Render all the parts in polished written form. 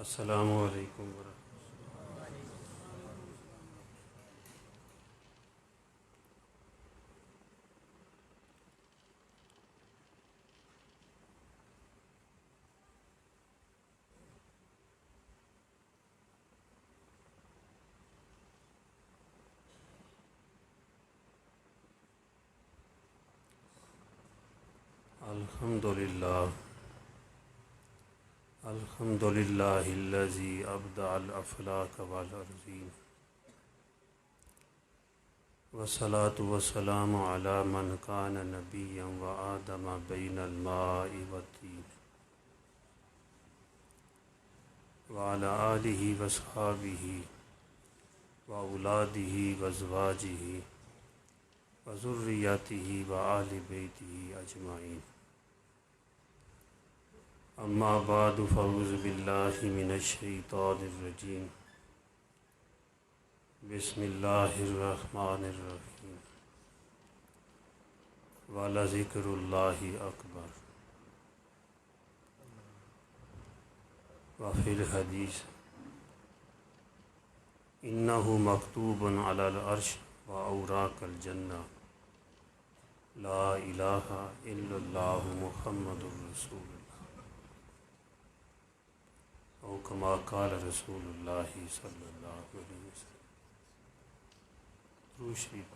السلام علیکم ورحمۃ الحمد للہ الذی ابدع الافلاک والارضین والصلاة والسلام علی من کان نبیا وآدم بین الماء والطین وعلی آلہ واصحابہ واولادہ وازواجہ وذریتہ وآل بیتہ اجمعین اما بعد فاعوذ باللہ من الشیطان الرجیم بسم اللہ الرحمن الرحیم وَلَذِكْرُ اللَّهِ أَكْبَرُ وفی الحدیث انہ مکتوب علی العرش وأوراق الجنہ لا الہ الا اللہ محمد رسول اللہ او کما قال رسول اللہ صلی اللہ علیہ وسلم درود شریف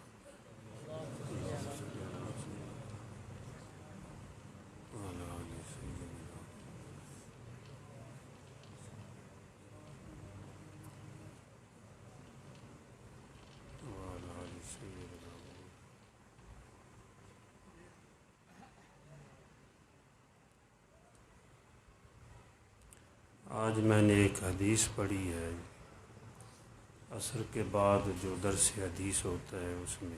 آج میں نے ایک حدیث پڑھی ہے عصر کے بعد جو درس حدیث ہوتا ہے اس میں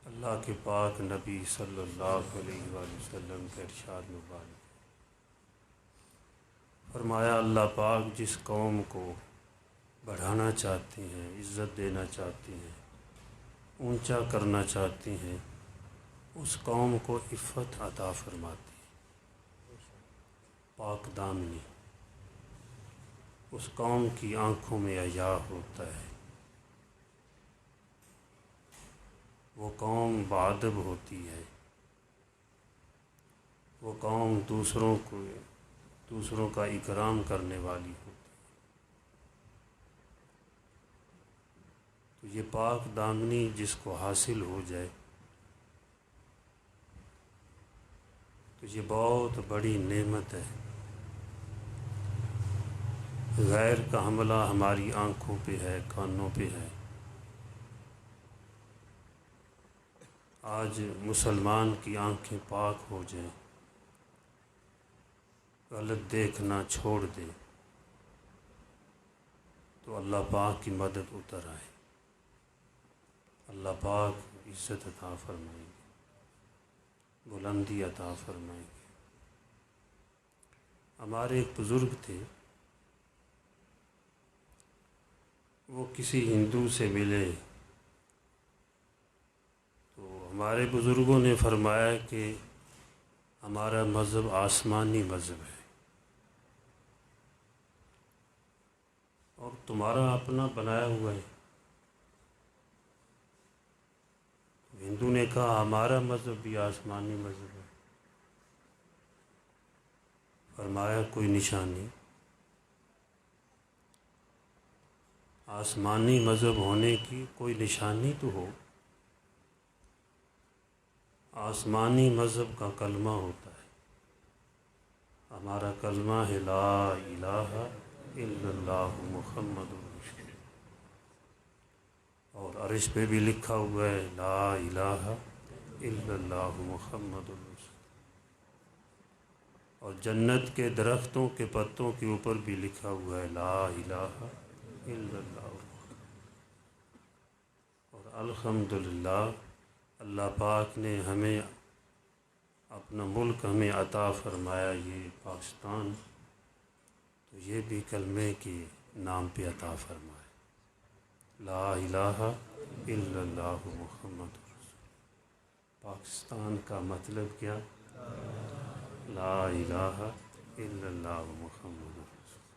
اللہ کے پاک نبی صلی اللہ علیہ وآلہ وسلم کا ارشاد مبارک فرمایا اللہ پاک جس قوم کو بڑھانا چاہتے ہیں عزت دینا چاہتے ہیں اونچا کرنا چاہتے ہیں اس قوم کو عفت عطا فرماتے ہیں پاک دامنی اس قوم کی آنکھوں میں حیا ہوتا ہے وہ قوم باادب ہوتی ہے وہ قوم دوسروں کا اکرام کرنے والی ہوتی ہے تو یہ پاک دامنی جس کو حاصل ہو جائے تو یہ بہت بڑی نعمت ہے غیر کا حملہ ہماری آنکھوں پہ ہے کانوں پہ ہے آج مسلمان کی آنکھیں پاک ہو جائیں غلط دیکھنا چھوڑ دے تو اللہ پاک کی مدد اتر آئے اللہ پاک عزت عطا فرمائیں گے بلندی عطا فرمائیں گے ہمارے ایک بزرگ تھے وہ کسی ہندو سے ملے تو ہمارے بزرگوں نے فرمایا کہ ہمارا مذہب آسمانی مذہب ہے اور تمہارا اپنا بنایا ہوا ہے ہندو نے کہا ہمارا مذہب بھی آسمانی مذہب ہے فرمایا کوئی نشانی آسمانی مذہب ہونے کی کوئی نشانی تو ہو آسمانی مذہب کا کلمہ ہوتا ہے ہمارا کلمہ ہے لا الہ الا اللہ محمد رسول اللہ اور عرش پہ بھی لکھا ہوا ہے لا الہ الا اللہ محمد رسول اللہ اور جنت کے درختوں کے پتوں کے اوپر بھی لکھا ہوا ہے لا الہ الا اللہ اور الحمدللہ اللہ پاک نے ہمیں اپنا ملک ہمیں عطا فرمایا یہ پاکستان تو یہ بھی کلمے کے نام پہ عطا فرمایا لا الہ الا اللہ محمد رسول پاکستان کا مطلب کیا لا الہ الا اللہ محمد رسول۔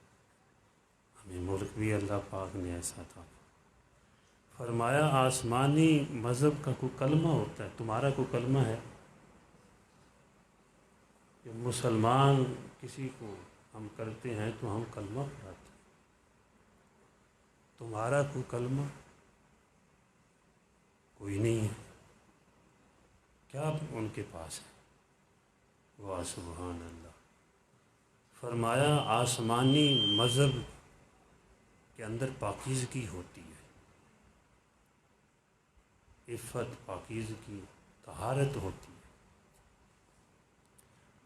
ہمیں ملک بھی اللہ پاک نے ایسا تھا، فرمایا آسمانی مذہب کا کوئی کلمہ ہوتا ہے، تمہارا کوئی کلمہ ہے؟ کہ مسلمان کسی کو ہم کرتے ہیں تو ہم کلمہ پڑھاتے ہیں، تمہارا کوئی کلمہ؟ کوئی نہیں ہے۔ کیا ان کے پاس ہے؟ واہ سبحان اللہ۔ فرمایا آسمانی مذہب کے اندر پاکیزگی ہوتی ہے، عفت، پاکیزگی، طہارت ہوتی ہے،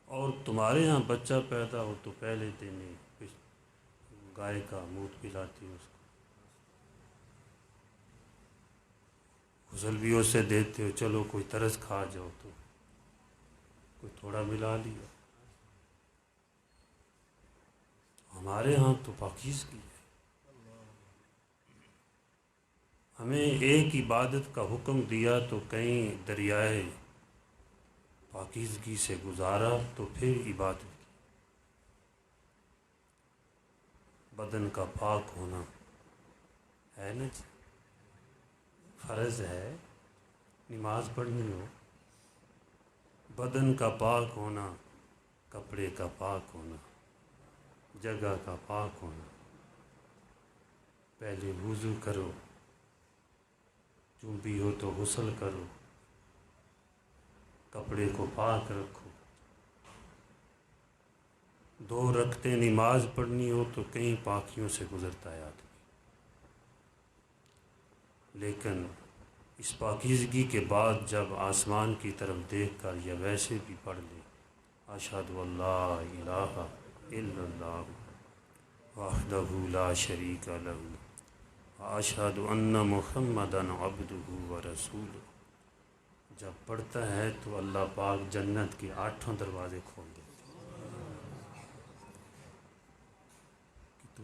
اور تمہارے ہاں بچہ پیدا ہو تو پہلے دن ہی گائے کا منہ پلاتی ہو، اس کو غسل بھی اس سے دیتے ہو، چلو کوئی ترس کھا جاؤ تو کوئی تھوڑا ملا لیا۔ ہمارے ہاں تو پاکیزگی ہے۔ ہمیں ایک عبادت کا حکم دیا تو کہیں دریائے پاکیزگی سے گزارا تو پھر عبادت کی۔ بدن کا پاک ہونا ہے نا جی، فرض ہے، نماز پڑھنی ہو، بدن کا پاک ہونا، کپڑے کا پاک ہونا، جگہ کا پاک ہونا، پہلے وضو کرو، جو بھی ہو تو غسل کرو، کپڑے کو پاک رکھو، 2 رکعتیں نماز پڑھنی ہو تو کئی پاکیوں سے گزرتا ہے آدمی، لیکن اس پاکیزگی کے بعد جب آسمان کی طرف دیکھ کر یا ویسے بھی پڑھ لے، اشہد ان لا الہ الا اللہ وحدہ لا شریک لہ اشہد ان محمدا عبدہ ورسولہ، جب پڑھتا ہے تو اللہ پاک جنت کے 8 دروازے کھول دیتے کہ تو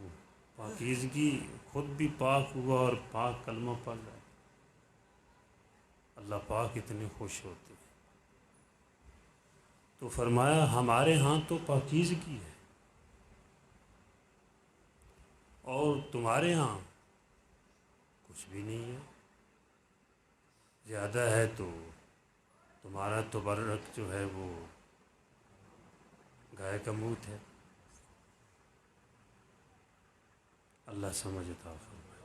پاکیزگی، خود بھی پاک ہوا اور پاک کلمہ پڑھ رہا ہے، اللہ پاک اتنے خوش ہوتے ہیں۔ تو فرمایا ہمارے ہاں تو پاکیزگی ہے، اور تمہارے ہاں کچھ بھی نہیں ہے، زیادہ ہے تو تمہارا تبرک جو ہے وہ گائے کا منہ ہے۔ اللہ سمجھتا فرمائے،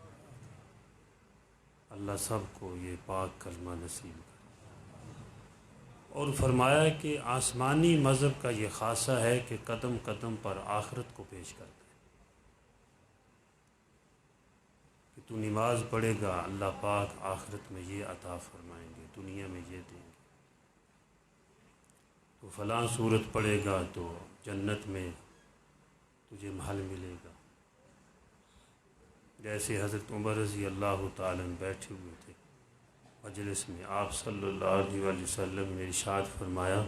اللہ سب کو یہ پاک کلمہ نصیب کرے۔ اور فرمایا کہ آسمانی مذہب کا یہ خاصہ ہے کہ قدم قدم پر آخرت کو پیش کرتا ہے، کہ تو نماز پڑھے گا اللہ پاک آخرت میں یہ عطا فرمائیں گے، دنیا میں یہ دیں گے، تو فلاں صورت پڑھے گا تو جنت میں تجھے محل ملے گا۔ جیسے حضرت عمر رضی اللہ تعالیٰ عنہ بیٹھے ہوئے تھے مجلس میں، آپ صلی اللہ علیہ وسلم نے ارشاد فرمایا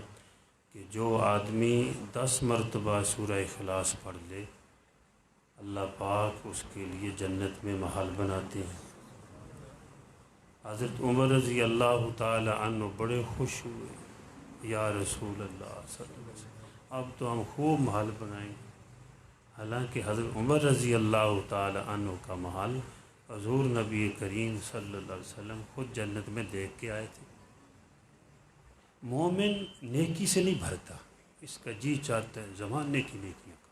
کہ جو آدمی 10 مرتبہ سورہ اخلاص پڑھ لے، اللہ پاک اس کے لیے جنت میں محل بناتے ہیں۔ حضرت عمر رضی اللہ تعالی عنہ بڑے خوش ہوئے، یا رسول اللہ صلی اللہ علیہ وسلم اب تو ہم خوب محل بنائیں گے۔ حالانکہ حضرت عمر رضی اللہ تعالی عنہ کا محل حضور نبی کریم صلی اللہ علیہ وسلم خود جنت میں دیکھ کے آئے تھے۔ مومن نیکی سے نہیں بھرتا، اس کا جی چاہتا ہے زمانے کی نیکیوں کا،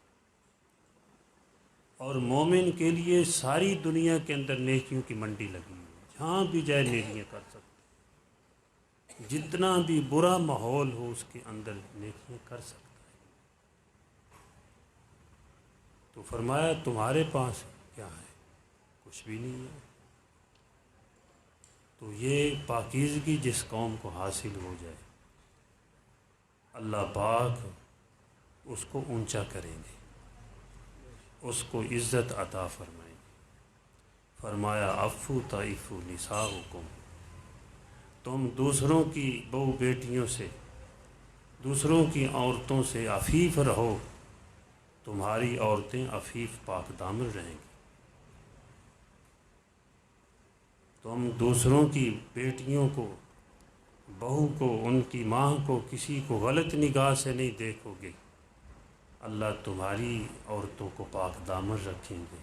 اور مومن کے لیے ساری دنیا کے اندر نیکیوں کی منڈی لگی ہوئی ہے، جہاں بھی جائے نیکیاں کر سکتے، جتنا بھی برا ماحول ہو اس کے اندر نیکیاں کر سکتا ہے۔ تو فرمایا تمہارے پاس کیا ہے؟ کچھ بھی نہیں ہے۔ تو یہ پاکیزگی جس قوم کو حاصل ہو جائے، اللہ پاک اس کو اونچا کریں گے، اس کو عزت عطا فرمائیں گے۔ فرمایا عفو طائفو نساؤکم، تم دوسروں کی بہو بیٹیوں سے، دوسروں کی عورتوں سے عفیف رہو، تمہاری عورتیں عفیف پاک دامن رہیں گی۔ تم دوسروں کی بیٹیوں کو، بہو کو، ان کی ماں کو، کسی کو غلط نگاہ سے نہیں دیکھو گے، اللہ تمہاری عورتوں کو پاک دامن رکھیں گے،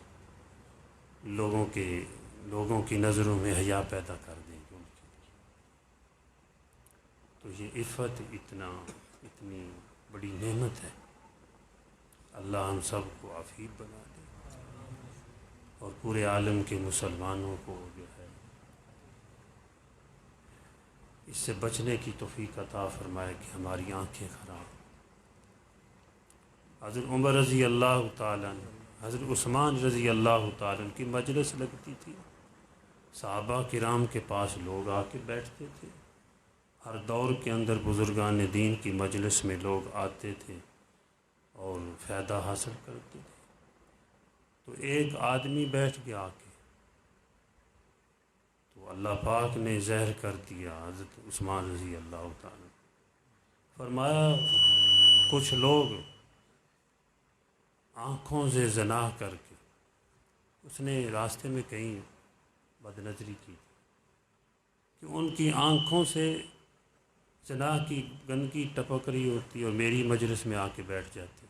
لوگوں کی نظروں میں حیا پیدا کر دیں گے ان کے لیے۔ تو یہ عفت اتنی بڑی نعمت ہے، اللہ ہم سب کو عفیف بنا دے اور پورے عالم کے مسلمانوں کو جو ہے اس سے بچنے کی توفیق عطا فرمائے کہ ہماری آنکھیں خراب۔ حضرت عمر رضی اللہ تعالیٰ عنہ، حضرت عثمان رضی اللہ تعالیٰ عنہ کی مجلس لگتی تھی، صحابہ کرام کے پاس لوگ آ کے بیٹھتے تھے، ہر دور کے اندر بزرگان دین کی مجلس میں لوگ آتے تھے اور فائدہ حاصل کرتے تھے۔ تو ایک آدمی بیٹھ گیا آ کے، تو اللہ پاک نے زہر کر دیا حضرت عثمان رضی اللہ تعالیٰ، فرمایا کچھ لوگ آنکھوں سے زنا کر کے، اس نے راستے میں کہیں بد نظری کی کہ ان کی آنکھوں سے زنا کی گندگی ٹپک رہی ہوتی اور میری مجلس میں آ کے بیٹھ جاتے،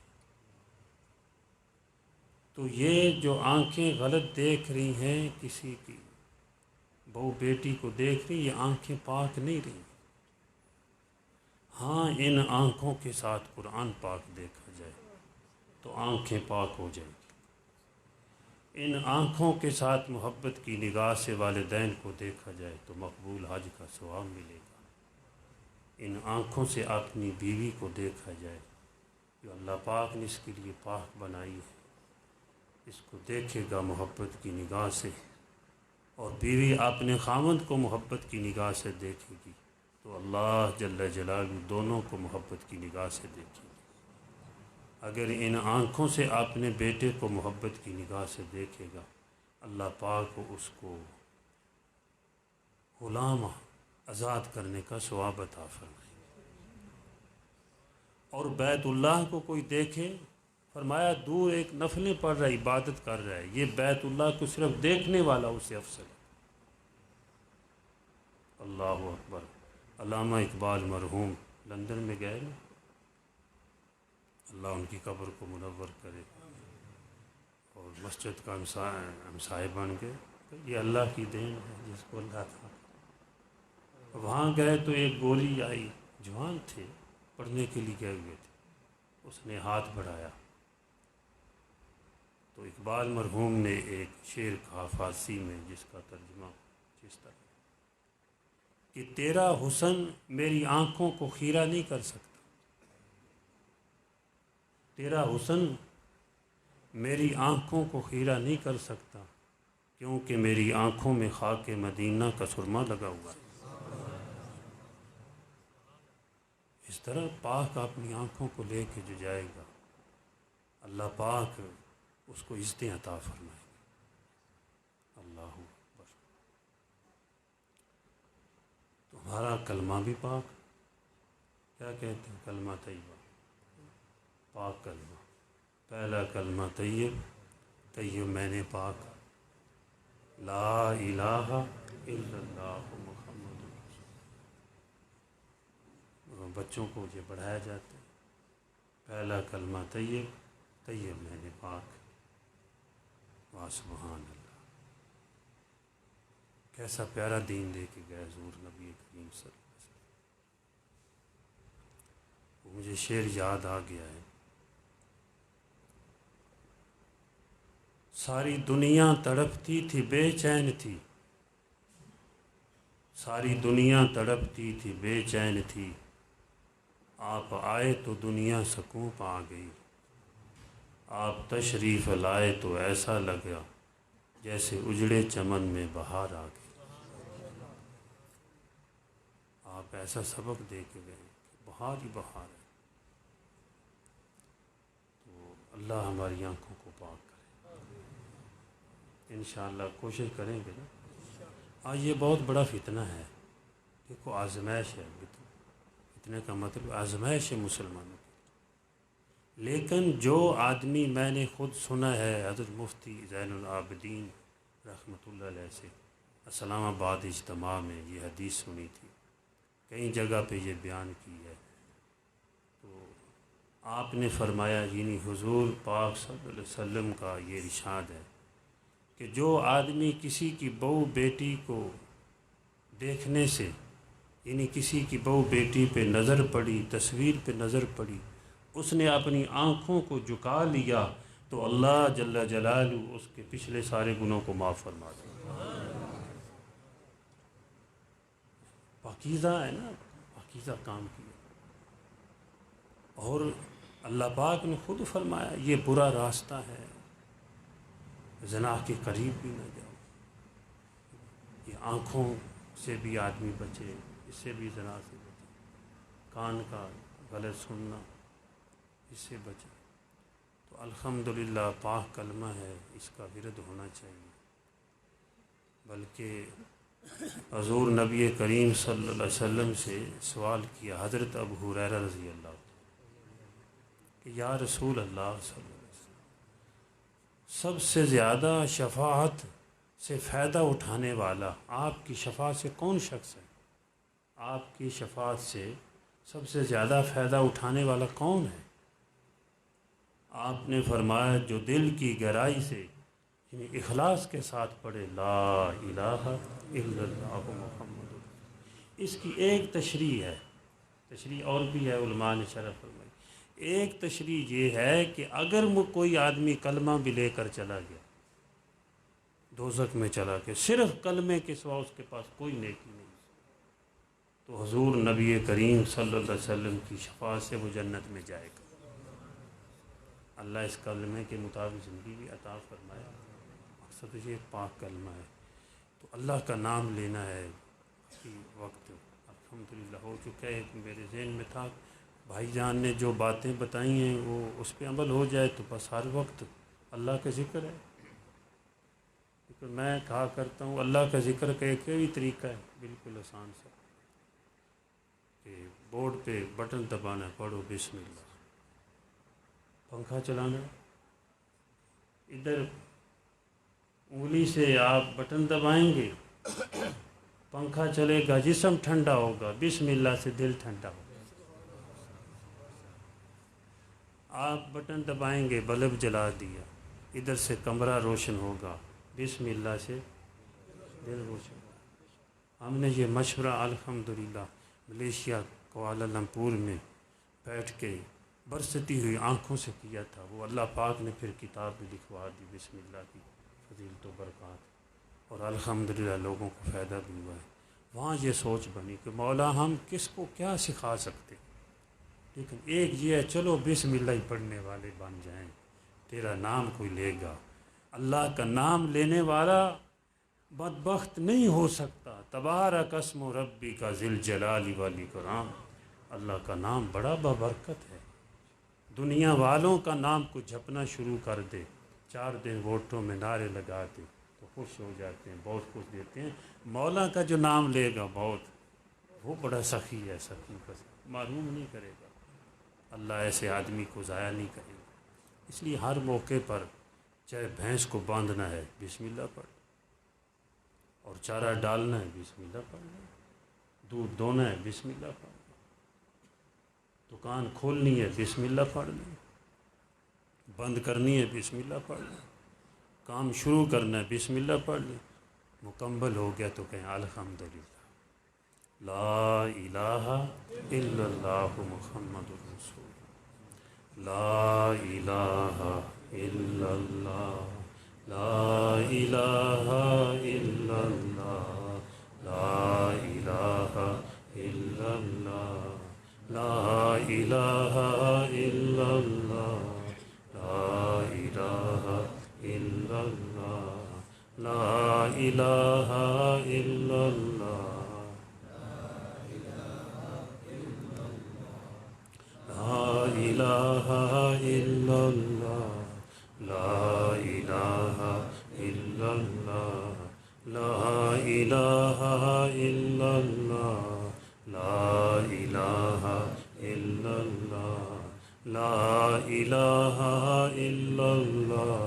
تو یہ جو آنکھیں غلط دیکھ رہی ہیں، کسی کی بہو بیٹی کو دیکھ رہی، یہ آنکھیں پاک نہیں رہی۔ ہاں، ان آنکھوں کے ساتھ قرآن پاک دیکھا جائے تو آنکھیں پاک ہو جائیں گی، ان آنکھوں کے ساتھ محبت کی نگاہ سے والدین کو دیکھا جائے تو مقبول حج کا ثواب ملے گا، ان آنکھوں سے اپنی بیوی کو دیکھا جائے جو اللہ پاک نے اس کے لیے پاک بنائی ہے، اس کو دیکھے گا محبت کی نگاہ سے، اور بیوی اپنے خاوند کو محبت کی نگاہ سے دیکھے گی تو اللہ جل جلالہ دونوں کو محبت کی نگاہ سے دیکھے گی۔ اگر ان آنکھوں سے اپنے بیٹے کو محبت کی نگاہ سے دیکھے گا، اللہ پاک اس کو غلام آزاد کرنے کا ثواب عطا فرمائے گا۔ اور بیت اللہ کو کوئی دیکھے، فرمایا دور ایک نفلیں پڑھ رہا ہے، عبادت کر رہا ہے، یہ بیت اللہ کو صرف دیکھنے والا اسے افضل ہے۔ اللہ اکبر۔ علامہ اقبال مرحوم لندن میں گئے نا، اللہ ان کی قبر کو منور کرے، اور مسجد کا ہمسائے بن گئے، یہ اللہ کی دین ہے جس کو اللہ تھا۔ وہاں گئے تو ایک گوری آئی، جوان تھے، پڑھنے کے لیے گئے ہوئے تھے، اس نے ہاتھ بڑھایا تو اقبال مرحوم نے ایک شعر کہا فارسی میں، جس کا ترجمہ اس طرح کہ تیرا حسن میری آنکھوں کو خیرہ نہیں کر سکتا، تیرا حسن میری آنکھوں کو خیرہ نہیں کر سکتا، کیونکہ میری آنکھوں میں خاک مدینہ کا سرما لگا ہوا ہے۔ اس طرح پاک اپنی آنکھوں کو لے کے جو جائے گا، اللہ پاک اس کو عزتیں عطا فرمائے گا۔ اللہ اکبر۔ تمہارا کلمہ بھی پاک، کیا کہتے ہیں کلمہ طیبہ، پاک کلمہ، پہلا کلمہ طیب، طیب میں نے پاک، لا الہ الا اللہ محمد رسول اللہ۔ بچوں کو یہ پڑھایا جاتا ہے، پہلا کلمہ طیب، طیب میں نے پاک، واہ سبحان اللہ۔ کیسا پیارا دین دے کے گئے حضور نبی کریم صلی اللہ علیہ وسلم۔ مجھے شعر یاد آ گیا ہے، ساری دنیا تڑپتی تھی بے چین تھی، ساری دنیا تڑپتی تھی بے چین تھی، آپ آئے تو دنیا سکون پا گئی، آپ تشریف لائے تو ایسا لگا جیسے اجڑے چمن میں بہار آ گئی۔ آپ ایسا سبق دے کے گئے کہ بہار ہی بہار ہے۔ تو اللہ ہماری آنکھوں کو پاک کرے، انشاءاللہ کوشش کریں گے نا۔ ہاں، یہ بہت بڑا فتنہ ہے، دیکھو آزمائش ہے، فتنے کا مطلب آزمائش ہے مسلمانوں کی۔ لیکن جو آدمی، میں نے خود سنا ہے حضرت مفتی زین العابدین رحمۃ اللہ علیہ سے اسلام آباد اجتماع میں یہ حدیث سنی تھی، کئی جگہ پہ یہ بیان کی ہے، تو آپ نے فرمایا، یعنی حضور پاک صلی اللہ علیہ وسلم کا یہ ارشاد ہے کہ جو آدمی کسی کی بہو بیٹی کو دیکھنے سے، یعنی کسی کی بہو بیٹی پہ نظر پڑی، تصویر پہ نظر پڑی، اس نے اپنی آنکھوں کو جھکا لیا تو اللہ جل جلالہ اس کے پچھلے سارے گناہوں کو معاف فرما دے۔ پاکیزہ ہے نا، پاکیزہ کام کیا۔ اور اللہ پاک نے خود فرمایا یہ برا راستہ ہے، زنا کے قریب بھی نہ جاؤ۔ یہ آنکھوں سے بھی آدمی بچے، اس سے بھی زنا سے بچے، کان کا غلط سننا، اس سے بچے۔ تو الحمدللہ پاک کلمہ ہے، اس کا ورد ہونا چاہیے۔ بلکہ حضور نبی کریم صلی اللہ علیہ وسلم سے سوال کیا حضرت ابو ہریرہ رضی اللہ عنہ کہ یا رسول اللہ صلی اللہ علیہ وسلم، سب سے زیادہ شفاعت سے فائدہ اٹھانے والا آپ کی شفاعت سے کون شخص ہے؟ آپ کی شفاعت سے سب سے زیادہ فائدہ اٹھانے والا کون ہے؟ آپ نے فرمایا جو دل کی گہرائی سے، یعنی اخلاص کے ساتھ پڑھے لا الہ الا اللہ محمد۔ اس کی ایک تشریح ہے، تشریح اور بھی ہے، علماء نے شرح فرمائی۔ ایک تشریح یہ ہے کہ اگر کوئی آدمی کلمہ بھی لے کر چلا گیا، دوزخ میں چلا گیا، صرف کلمے کے سوا اس کے پاس کوئی نیکی نہیں، تو حضور نبی کریم صلی اللہ علیہ وسلم کی شفاعت سے وہ جنت میں جائے گا۔ اللہ اس کلمے کے مطابق زندگی بھی عطا فرمایا۔ مقصد یہ پاک کلمہ ہے، تو اللہ کا نام لینا ہے۔ وقت الحمدللہ ہو چکا ہے۔ میرے ذہن میں تھا بھائی جان نے جو باتیں بتائی ہیں وہ اس پہ عمل ہو جائے تو بس ہر وقت اللہ کا ذکر ہے۔ لیکن میں کہا کرتا ہوں اللہ کا ذکر کا ایک ہی طریقہ ہے، بالکل آسان سا، کہ بورڈ پہ بٹن دبانا، پڑھو بسم اللہ، پنکھا چلانا، ادھر انگلی سے آپ بٹن دبائیں گے، پنکھا چلے گا، جسم ٹھنڈا ہوگا، بسم اللہ سے دل ٹھنڈا ہوگا۔ آپ بٹن دبائیں گے، بلب جلا دیا، ادھر سے کمرہ روشن ہوگا، بسم اللہ سے دل روشن ہوگا۔ ہم نے یہ مشورہ الحمدللہ ملیشیا کوالالمپور میں بیٹھ کے برستی ہوئی آنکھوں سے کیا تھا۔ وہ اللہ پاک نے پھر کتاب بھی لکھوا دی بسم اللہ کی فضیلت و برکات، اور الحمدللہ لوگوں کو فائدہ بھی ہوا ہے۔ وہاں یہ سوچ بنی کہ مولا ہم کس کو کیا سکھا سکتے، لیکن ایک یہ ہے چلو بسم اللہ ہی پڑھنے والے بن جائیں، تیرا نام کوئی لے گا۔ اللہ کا نام لینے والا بدبخت نہیں ہو سکتا۔ تبارک اسم ربی کا ذی الجلال والاکرام۔ اللہ کا نام بڑا بابرکت ہے۔ دنیا والوں کا نام کو جپنا شروع کر دے، 4 دن ووٹوں میں نعرے لگا دے تو خوش ہو جاتے ہیں، بہت کچھ دیتے ہیں۔ مولا کا جو نام لے گا بہت، وہ بڑا سخی ہے، سخی کا معلوم نہیں کرے گا۔ اللہ ایسے آدمی کو ضائع نہیں کرے گا۔ اس لیے ہر موقع پر چاہے بھینس کو باندھنا ہے بسم اللہ پڑھ، اور چارہ ڈالنا ہے بسم اللہ پڑھنا، دودھ دونا ہے بسم اللہ پڑھنا، دکان کھولنی ہے بسم اللہ پڑھ لیں، بند کرنی ہے بسم اللہ پڑھ لیں، کام شروع کرنا ہے بسم اللہ پڑھ لیں۔ مکمل ہو گیا تو کہیں الحمدللہ لا الہ الا اللہ محمد رسول اللہ، لا الہ الا اللہ، لا الہ الا اللہ، لا الہ الا اللہ، لا الہ الا اللہ، لا الہ الا اللہ، لا الہ الا اللہ، لا الہ الا اللہ، لا الہ الا اللہ، لا الہ الا اللہ، لا الہ الا اللہ، لا الہ الا اللہ،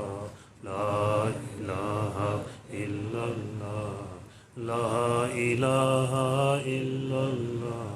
لا الہ الا اللہ، لا الہ الا اللہ،